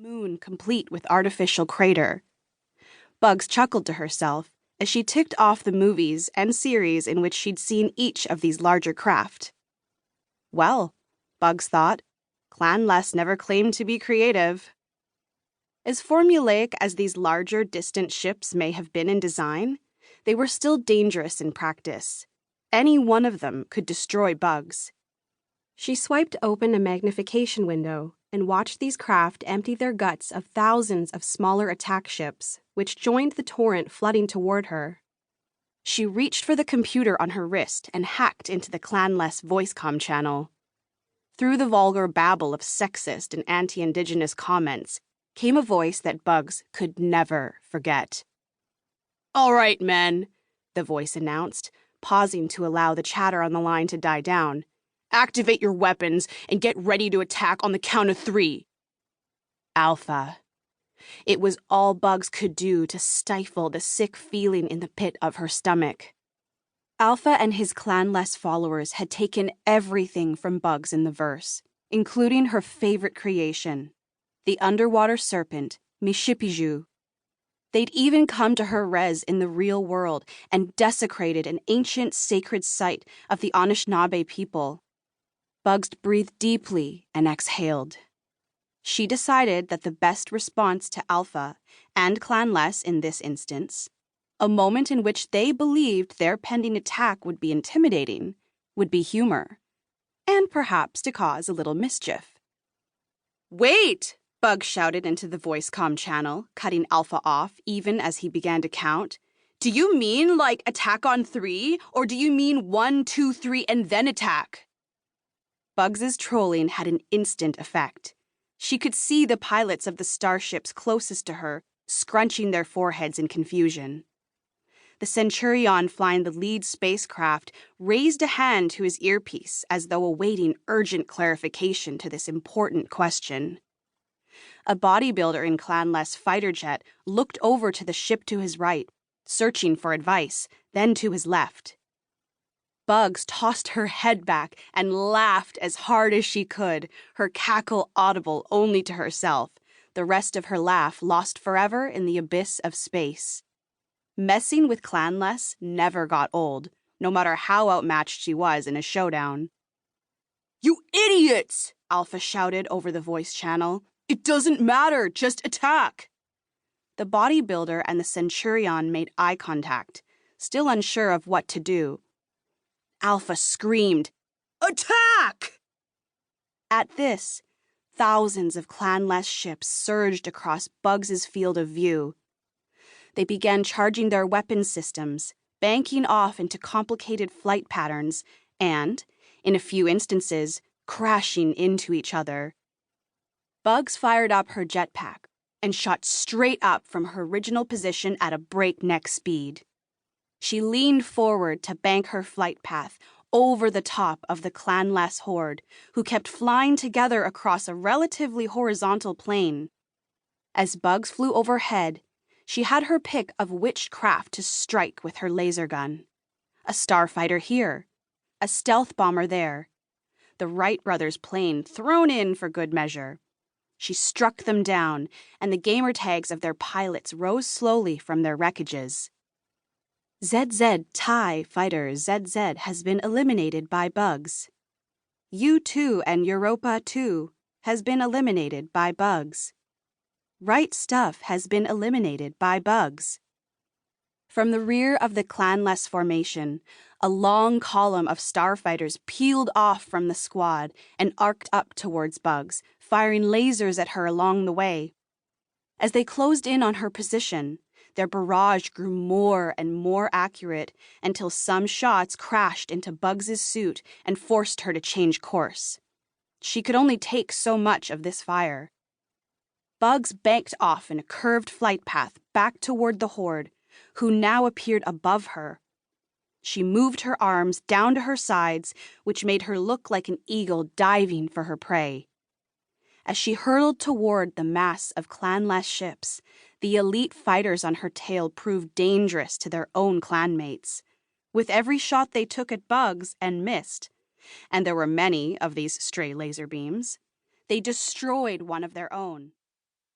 moon complete with artificial crater. Bugz chuckled to herself as she ticked off the movies and series in which she'd seen each of these larger craft. Well, Bugz thought, Clanless never claimed to be creative. As formulaic as these larger, distant ships may have been in design, they were still dangerous in practice. Any one of them could destroy Bugz. She swiped open a magnification window and watched these craft empty their guts of thousands of smaller attack ships, which joined the torrent flooding toward her. She reached for the computer on her wrist and hacked into the Clanless voice comm channel. Through the vulgar babble of sexist and anti-Indigenous comments came a voice that Bugz could never forget. "All right, men," the voice announced, pausing to allow the chatter on the line to die down. "Activate your weapons and get ready to attack on the count of 3. Alpha. It was all Bugz could do to stifle the sick feeling in the pit of her stomach. Alpha and his Clanless followers had taken everything from Bugz in the verse, including her favorite creation, the underwater serpent, Mishipiju. They'd even come to her res in the real world and desecrated an ancient sacred site of the Anishinaabe people. Bugz breathed deeply and exhaled. She decided that the best response to Alpha and Clanless in this instance, a moment in which they believed their pending attack would be intimidating, would be humor, and perhaps to cause a little mischief. "Wait!" Bugz shouted into the voice comm channel, cutting Alpha off even as he began to count. "Do you mean, like, attack on 3, or do you mean 1, 2, 3, and then attack?" Bugz's trolling had an instant effect. She could see the pilots of the starships closest to her scrunching their foreheads in confusion. The Centurion flying the lead spacecraft raised a hand to his earpiece as though awaiting urgent clarification to this important question. A bodybuilder in Clanless fighter jet looked over to the ship to his right, searching for advice, then to his left. Bugz tossed her head back and laughed as hard as she could, her cackle audible only to herself, the rest of her laugh lost forever in the abyss of space. Messing with Clanless never got old, no matter how outmatched she was in a showdown. "You idiots!" Alpha shouted over the voice channel. "It doesn't matter, just attack!" The bodybuilder and the Centurion made eye contact, still unsure of what to do. Alpha screamed, "Attack!" At this, thousands of Clanless ships surged across Bugz's field of view. They began charging their weapon systems, banking off into complicated flight patterns, and, in a few instances, crashing into each other. Bugz fired up her jetpack and shot straight up from her original position at a breakneck speed. She leaned forward to bank her flight path over the top of the Clanless horde, who kept flying together across a relatively horizontal plane. As Bugz flew overhead, she had her pick of which craft to strike with her laser gun. A starfighter here, a stealth bomber there, the Wright brothers' plane thrown in for good measure. She struck them down, and the gamer tags of their pilots rose slowly from their wreckages. ZZ TIE Fighter ZZ has been eliminated by Bugz. U2 and Europa 2 has been eliminated by Bugz. Right Stuff has been eliminated by Bugz. From the rear of the Clanless formation, a long column of starfighters peeled off from the squad and arced up towards Bugz, firing lasers at her along the way. As they closed in on her position, their barrage grew more and more accurate until some shots crashed into Bugz's suit and forced her to change course. She could only take so much of this fire. Bugz banked off in a curved flight path back toward the horde, who now appeared above her. She moved her arms down to her sides, which made her look like an eagle diving for her prey. As she hurtled toward the mass of Clanless ships, the elite fighters on her tail proved dangerous to their own clanmates. With every shot they took at Bugz and missed, and there were many of these stray laser beams, they destroyed one of their own.